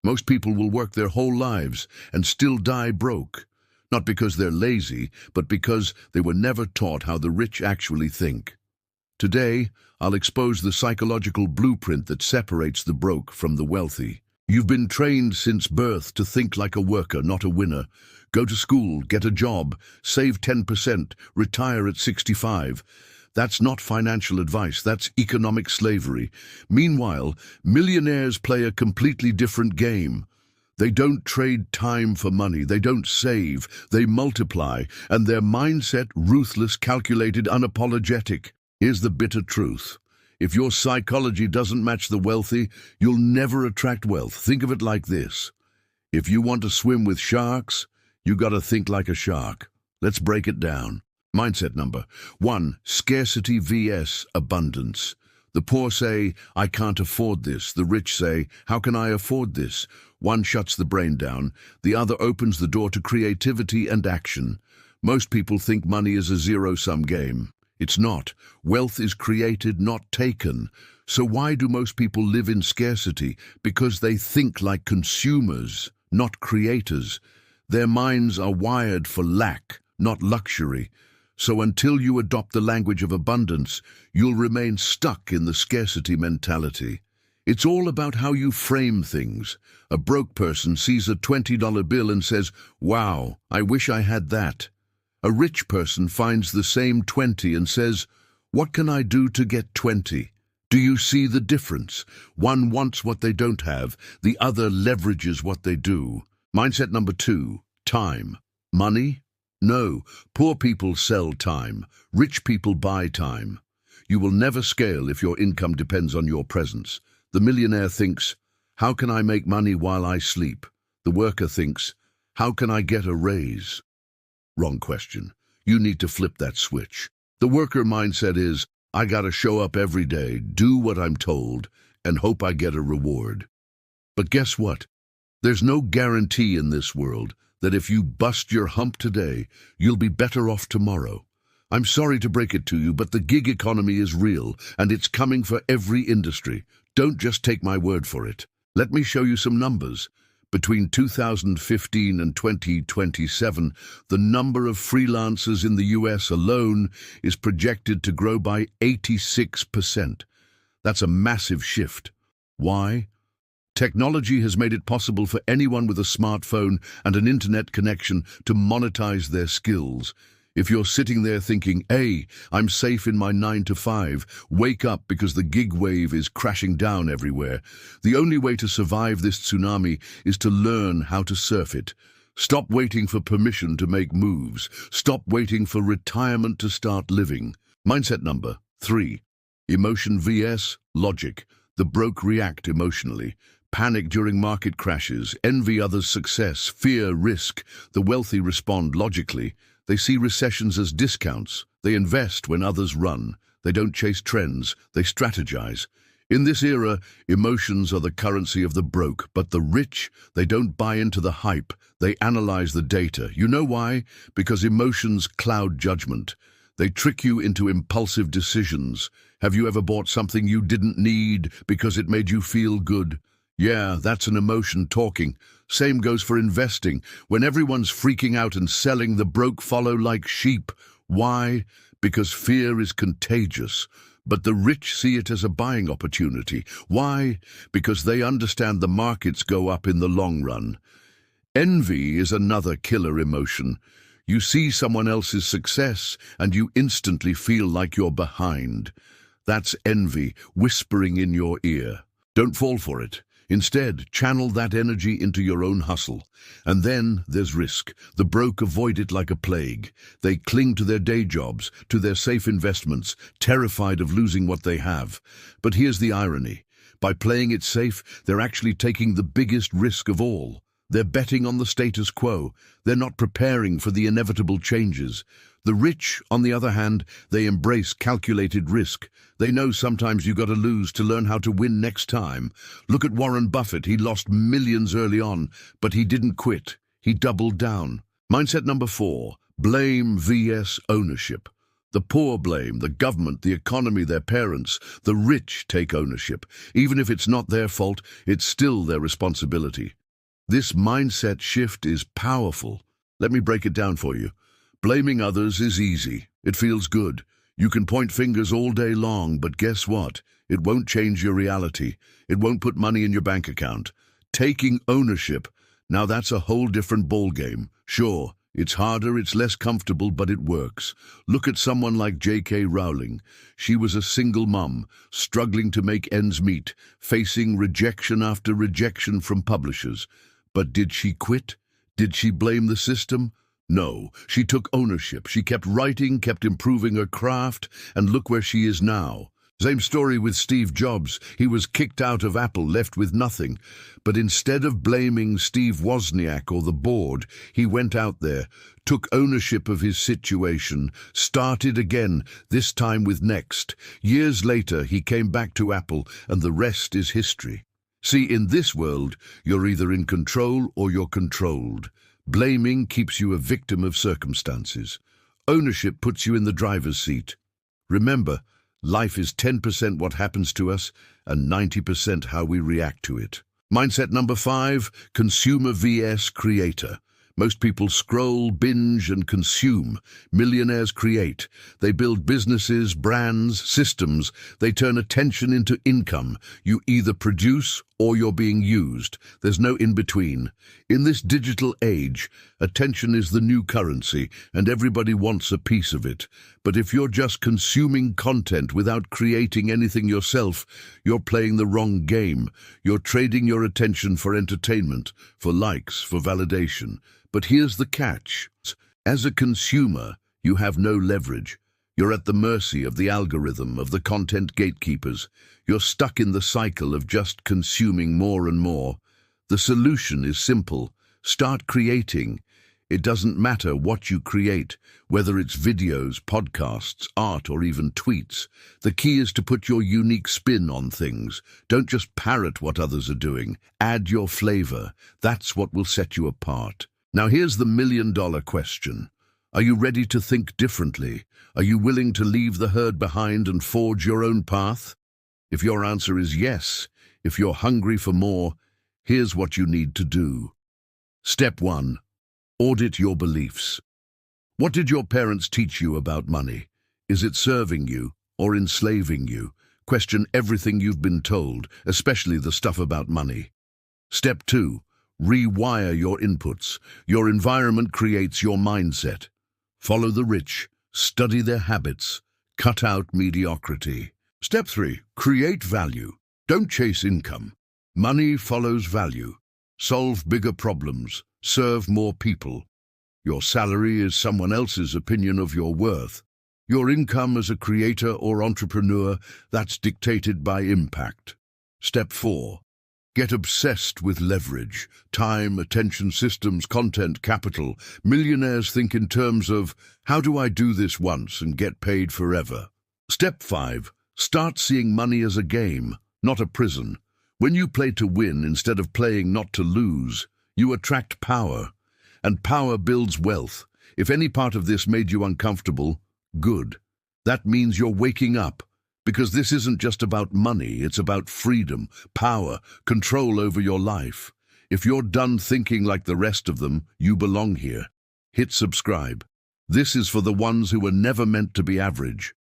Most people will work their whole lives and still die broke. Not because they're lazy, but because they were never taught how the rich actually think. Today, I'll expose the psychological blueprint that separates the broke from the wealthy. You've been trained since birth to think like a worker, not a winner. Go to school, get a job, save 10%, retire at 65. That's not financial advice, that's economic slavery. Meanwhile, millionaires play a completely different game. They don't trade time for money, they don't save, they multiply, and their mindset ruthless, calculated, unapologetic. Here's the bitter truth. If your psychology doesn't match the wealthy, you'll never attract wealth. Think of it like this. If you want to swim with sharks, you gotta think like a shark. Let's break it down. Mindset number 1, scarcity vs. abundance. The poor say, I can't afford this. The rich say, how can I afford this? One shuts the brain down, the other opens the door to creativity and action. Most people think money is a zero-sum game. It's not. Wealth is created, not taken. So why do most people live in scarcity? Because they think like consumers, not creators. Their minds are wired for lack, not luxury. So until you adopt the language of abundance, you'll remain stuck in the scarcity mentality. It's all about how you frame things. A broke person sees a $20 bill and says, wow, I wish I had that. A rich person finds the same 20 and says, what can I do to get 20? Do you see the difference? One wants what they don't have, the other leverages what they do. Mindset number 2, time. Money? No, poor people sell time. Rich people buy time. You will never scale if your income depends on your presence. The millionaire thinks, how can I make money while I sleep? The worker thinks, how can I get a raise? Wrong question. You need to flip that switch. The worker mindset is, I gotta show up every day, do what I'm told, and hope I get a reward. But guess what? There's no guarantee in this world that if you bust your hump today, you'll be better off tomorrow. I'm sorry to break it to you, but the gig economy is real, and it's coming for every industry. Don't just take my word for it. Let me show you some numbers. Between 2015 and 2027, the number of freelancers in the US alone is projected to grow by 86%. That's a massive shift. Why? Technology has made it possible for anyone with a smartphone and an internet connection to monetize their skills. If you're sitting there thinking, hey, I'm safe in my 9 to 5, wake up because the gig wave is crashing down everywhere. The only way to survive this tsunami is to learn how to surf it. Stop waiting for permission to make moves. Stop waiting for retirement to start living. Mindset number 3, emotion vs. logic. The broke react emotionally. Panic during market crashes, envy others' success, fear risk. The wealthy respond logically. They see recessions as discounts. They invest when others run. They don't chase trends. They strategize. In this era, emotions are the currency of the broke, but the rich, they don't buy into the hype. They analyze the data. You know why? Because emotions cloud judgment. They trick you into impulsive decisions. Have you ever bought something you didn't need because it made you feel good? Yeah, that's an emotion talking. Same goes for investing. When everyone's freaking out and selling, the broke follow like sheep. Why? Because fear is contagious. But the rich see it as a buying opportunity. Why? Because they understand the markets go up in the long run. Envy is another killer emotion. You see someone else's success and you instantly feel like you're behind. That's envy whispering in your ear. Don't fall for it. Instead, channel that energy into your own hustle. And then there's risk. The broke avoid it like a plague. They cling to their day jobs, to their safe investments, terrified of losing what they have. But here's the irony. By playing it safe, they're actually taking the biggest risk of all. They're betting on the status quo. They're not preparing for the inevitable changes. The rich, on the other hand, they embrace calculated risk. They know sometimes you got to lose to learn how to win next time. Look at Warren Buffett. He lost millions early on, but he didn't quit. He doubled down. Mindset number 4, blame vs. ownership. The poor blame the government, the economy, their parents. The rich take ownership. Even if it's not their fault, it's still their responsibility. This mindset shift is powerful. Let me break it down for you. Blaming others is easy. It feels good. You can point fingers all day long, but guess what? It won't change your reality. It won't put money in your bank account. Taking ownership, now that's a whole different ballgame. Sure, it's harder, it's less comfortable, but it works. Look at someone like J.K. Rowling. She was a single mum, struggling to make ends meet, facing rejection after rejection from publishers. But did she quit? Did she blame the system? No, she took ownership. She kept writing, kept improving her craft, and look where she is now. Same story with Steve Jobs. He was kicked out of Apple, left with nothing. But instead of blaming Steve Wozniak or the board, he went out there, took ownership of his situation, started again, this time with Next. Years later, he came back to Apple, and the rest is history. See, in this world, you're either in control or you're controlled. Blaming keeps you a victim of circumstances. Ownership puts you in the driver's seat. Remember, life is 10% what happens to us and 90% how we react to it. Mindset number 5, consumer vs. creator. Most people scroll, binge, and consume. Millionaires create. They build businesses, brands, systems. They turn attention into income. You either produce or you're being used. There's no in-between. In this digital age, attention is the new currency, and everybody wants a piece of it. But if you're just consuming content without creating anything yourself, you're playing the wrong game. You're trading your attention for entertainment, for likes, for validation. But here's the catch. As a consumer, you have no leverage. You're at the mercy of the algorithm, of the content gatekeepers. You're stuck in the cycle of just consuming more and more. The solution is simple. Start creating. It doesn't matter what you create, whether it's videos, podcasts, art, or even tweets. The key is to put your unique spin on things. Don't just parrot what others are doing. Add your flavor. That's what will set you apart. Now here's the million-dollar question. Are you ready to think differently? Are you willing to leave the herd behind and forge your own path? If your answer is yes, if you're hungry for more, here's what you need to do. Step 1. Audit your beliefs. What did your parents teach you about money? Is it serving you or enslaving you? Question everything you've been told, especially the stuff about money. Step 2. Rewire your inputs. Your environment creates your mindset. Follow the rich, study their habits, cut out mediocrity. Step 3. Create value. Don't chase income. Money follows value. Solve bigger problems. Serve more people. Your salary is someone else's opinion of your worth. Your income as a creator or entrepreneur, that's dictated by impact. Step 4. Get obsessed with leverage. Time, attention systems, content, capital. Millionaires think in terms of, how do I do this once and get paid forever? Step 5. Start seeing money as a game, not a prison. When you play to win instead of playing not to lose, you attract power. And power builds wealth. If any part of this made you uncomfortable, good. That means you're waking up. Because this isn't just about money, it's about freedom, power, control over your life. If you're done thinking like the rest of them, you belong here. Hit subscribe. This is for the ones who were never meant to be average.